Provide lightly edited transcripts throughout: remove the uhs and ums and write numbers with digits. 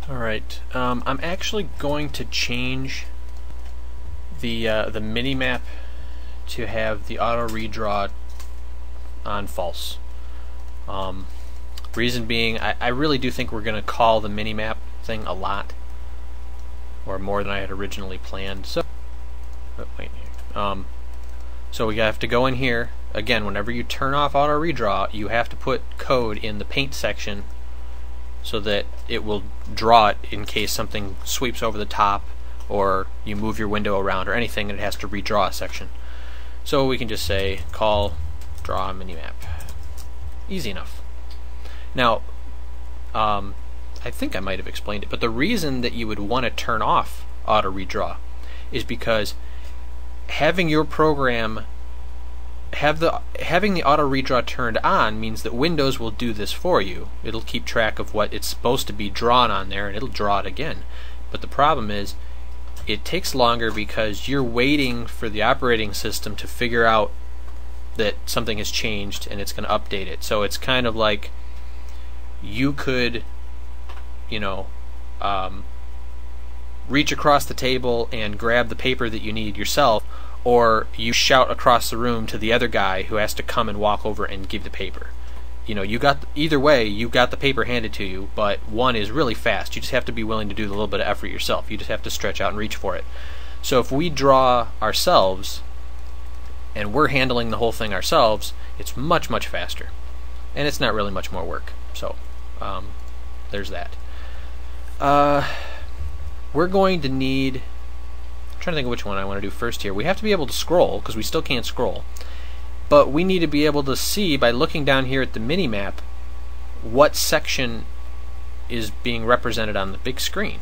Alright, I'm actually going to change the Minimap to have the auto redraw on false. Reason being, I really do think we're going to call the Minimap thing a lot, or more than I had originally planned. So, so we have to go in here again. Whenever you turn off auto redraw, you have to put code in the paint section so that it will draw it in case something sweeps over the top or you move your window around or anything, and it has to redraw a section. So we can just say call draw minimap. Easy enough. Now, I think I might have explained it, but the reason that you would want to turn off auto redraw is because having your program having the auto redraw turned on means that Windows will do this for you. It'll keep track of what it's supposed to be drawn on there, and it'll draw it again. But the problem is, it takes longer because you're waiting for the operating system to figure out that something has changed and it's going to update it. So it's kind of like you could, you know, reach across the table and grab the paper that you need yourself, or you shout across the room to the other guy who has to come and walk over and give the paper. You know, you got either way, you got the paper handed to you, but one is really fast. You just have to be willing to do a little bit of effort yourself. You just have to stretch out and reach for it. So if we draw ourselves and we're handling the whole thing ourselves, it's much, much faster. And it's not really much more work. So there's that. We're going to need, I'm trying to think of which one I want to do first here. We have to be able to scroll, because we still can't scroll. But we need to be able to see, by looking down here at the Minimap, what section is being represented on the big screen.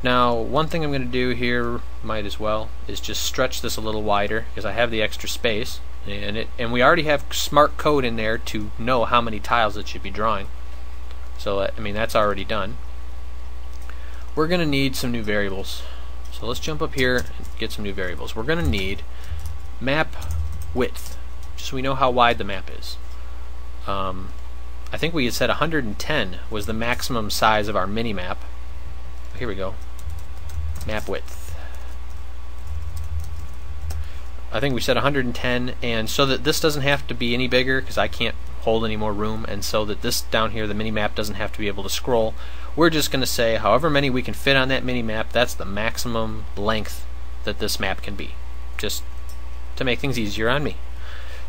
Now, one thing I'm going to do here, might as well, is just stretch this a little wider, because I have the extra space, and we already have smart code in there to know how many tiles it should be drawing. So, I mean, that's already done. We're going to need some new variables. So let's jump up here and get some new variables. We're going to need map width, just so we know how wide the map is. I think we had said 110 was the maximum size of our Minimap. Here we go. Map width. I think we said 110, and so that this doesn't have to be any bigger, because I can't hold any more room, and so that this down here, the Minimap, doesn't have to be able to scroll, we're just going to say however many we can fit on that Minimap, that's the maximum length that this map can be, just to make things easier on me.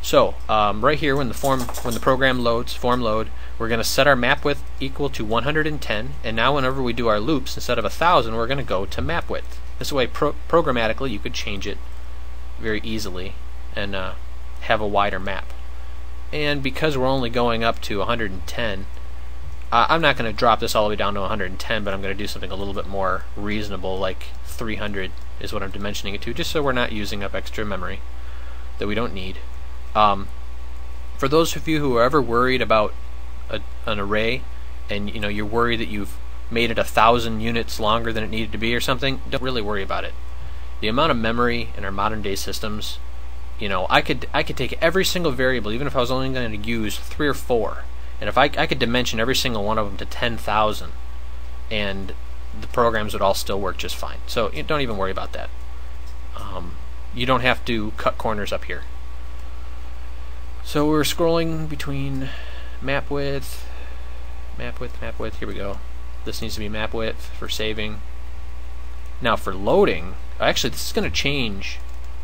So right here, when the program loads, form load, we're going to set our map width equal to 110, and now whenever we do our loops, instead of 1000, we're going to go to map width. This way, programmatically, you could change it very easily and have a wider map. And because we're only going up to 110, I'm not going to drop this all the way down to 110, but I'm going to do something a little bit more reasonable, like 300 is what I'm dimensioning it to, just so we're not using up extra memory that we don't need. For those of you who are ever worried about an array, and you know you're worried that you've made it 1,000 units longer than it needed to be or something, don't really worry about it. The amount of memory in our modern day systems, you know, I could take every single variable, even if I was only going to use 3 or 4, and if I could dimension every single one of them to 10,000, and the programs would all still work just fine. So don't even worry about that. You don't have to cut corners up here. So we're scrolling between map width, map width, map width. Here we go. This needs to be map width for saving. Now for loading, actually this is going to change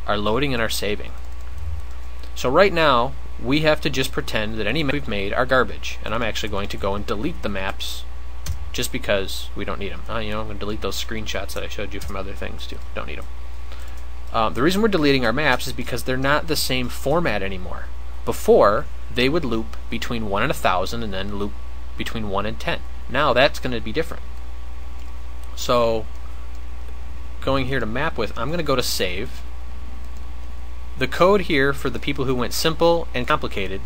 our loading and our saving. So right now we have to just pretend that any map we've made are garbage, and I'm actually going to go and delete the maps just because we don't need them. You know, I'm going to delete those screenshots that I showed you from other things too. Don't need them. The reason we're deleting our maps is because they're not the same format anymore. Before, they would loop between 1 and 1,000 and then loop between 1 and 10. Now that's going to be different. So going here to map width, I'm going to go to save. The code here for the people who went simple and complicated,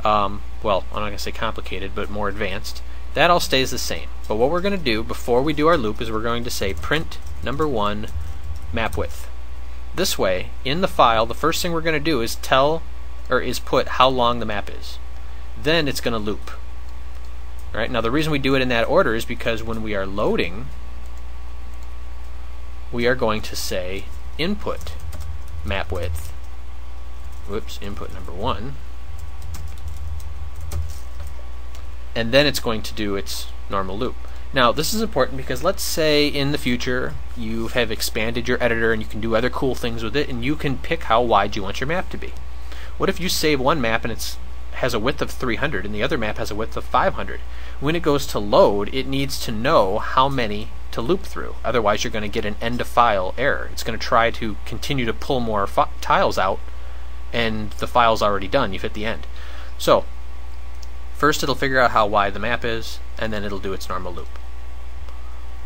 well, I'm not going to say complicated, but more advanced, that all stays the same. But what we're going to do before we do our loop is we're going to say print number 1 map width. This way, in the file, the first thing we're going to do is put how long the map is. Then it's going to loop. Right? Now the reason we do it in that order is because when we are loading, we are going to say input map width. Whoops, input number 1. And then it's going to do its normal loop. Now this is important because let's say in the future you have expanded your editor and you can do other cool things with it, and you can pick how wide you want your map to be. What if you save one map and it has a width of 300 and the other map has a width of 500? When it goes to load, it needs to know how many to loop through. Otherwise you're going to get an end of file error. It's going to try to continue to pull more tiles out, and the file's already done. You've hit the end. So first it'll figure out how wide the map is, and then it'll do its normal loop.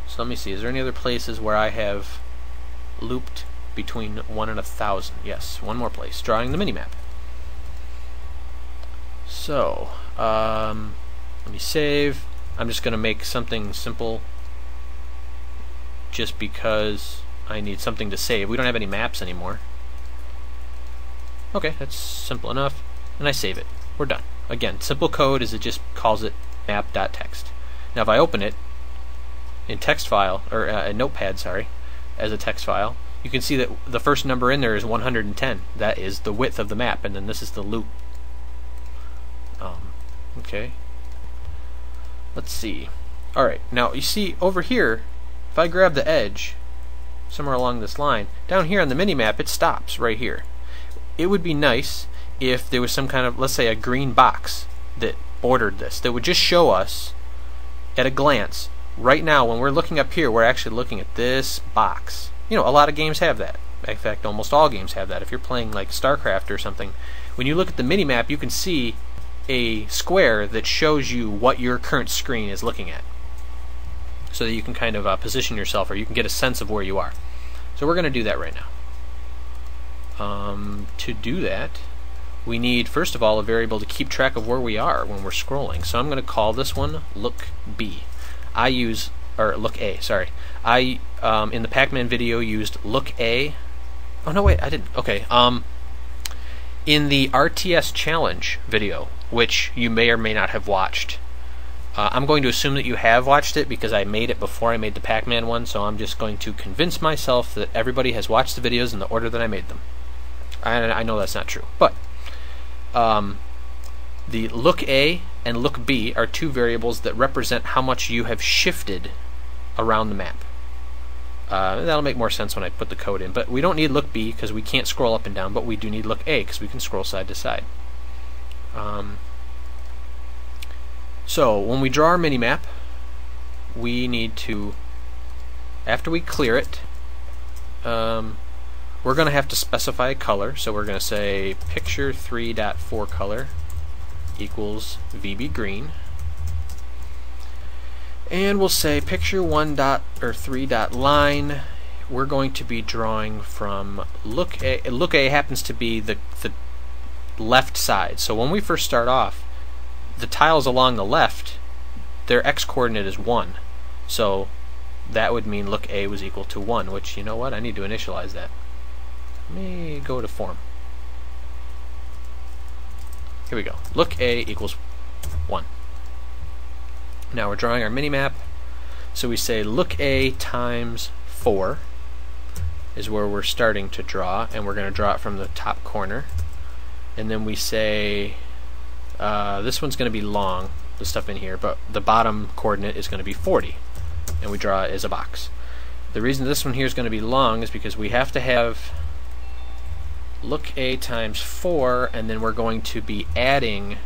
So let me see, is there any other places where I have looped between 1 and 1,000? Yes, one more place, drawing the minimap. So let me save. I'm just going to make something simple just because I need something to save. We don't have any maps anymore. Okay, that's simple enough, and I save it. We're done. Again, simple code is it just calls it map.txt. Now if I open it in text file, or a notepad, sorry, as a text file, you can see that the first number in there is 110. That is the width of the map, and then this is the loop. Okay. Let's see. Alright, now you see over here, if I grab the edge somewhere along this line, down here on the minimap it stops right here. It would be nice if there was some kind of, let's say, a green box that bordered this, that would just show us at a glance. Right now when we're looking up here, we're actually looking at this box. You know, a lot of games have that. In fact, almost all games have that. If you're playing like StarCraft or something, when you look at the minimap, you can see a square that shows you what your current screen is looking at, so that you can kind of position yourself, or you can get a sense of where you are. So we're going to do that right now. To do that, we need, first of all, a variable to keep track of where we are when we're scrolling. So I'm going to call this one look B. I use, or look A, sorry. I in the Pac-Man video used look A. Oh no, wait, I didn't. Okay. In the RTS challenge video, which you may or may not have watched, I'm going to assume that you have watched it because I made it before I made the Pac-Man one, so I'm just going to convince myself that everybody has watched the videos in the order that I made them. I know that's not true, but the look A and look B are two variables that represent how much you have shifted around the map. That'll make more sense when I put the code in, but we don't need look B because we can't scroll up and down, but we do need look A because we can scroll side to side. So when we draw our minimap, we need to, after we clear it, we're going to have to specify a color. So we're going to say picture 3.4 color equals VB green, and we'll say picture 3.line. We're going to be drawing from look A. Look A happens to be the left side. So when we first start off, the tiles along the left, their x-coordinate is 1. So that would mean look A was equal to 1, which, you know what, I need to initialize that. Let me go to form. Here we go. Look A equals 1. Now we're drawing our minimap. So we say look A times 4 is where we're starting to draw, and we're going to draw it from the top corner. And then we say this one's going to be long, the stuff in here, but the bottom coordinate is going to be 40, and we draw it as a box. The reason this one here is going to be long is because we have to have look A times 4, and then we're going to be adding,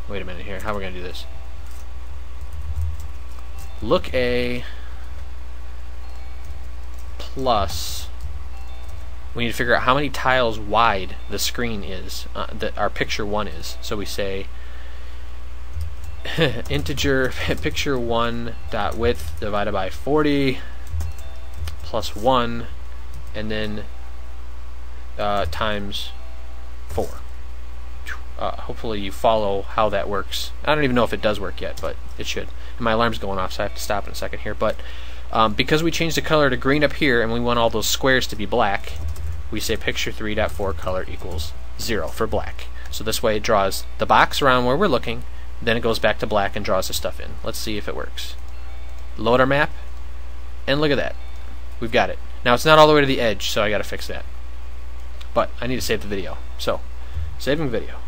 wait a minute here, how are we going to do this? Look A plus, we need to figure out how many tiles wide the screen is, that our picture 1 is. So we say integer picture 1 dot width divided by 40 plus 1, and then times 4. Hopefully you follow how that works. I don't even know if it does work yet, but it should. And my alarm's going off, so I have to stop in a second here. But because we changed the color to green up here, and we want all those squares to be black, we say picture 3.4 color equals 0 for black. So this way it draws the box around where we're looking, then it goes back to black and draws the stuff in. Let's see if it works. Load our map, and look at that. We've got it. Now it's not all the way to the edge, so I gotta fix that. But I need to save the video. So, saving video.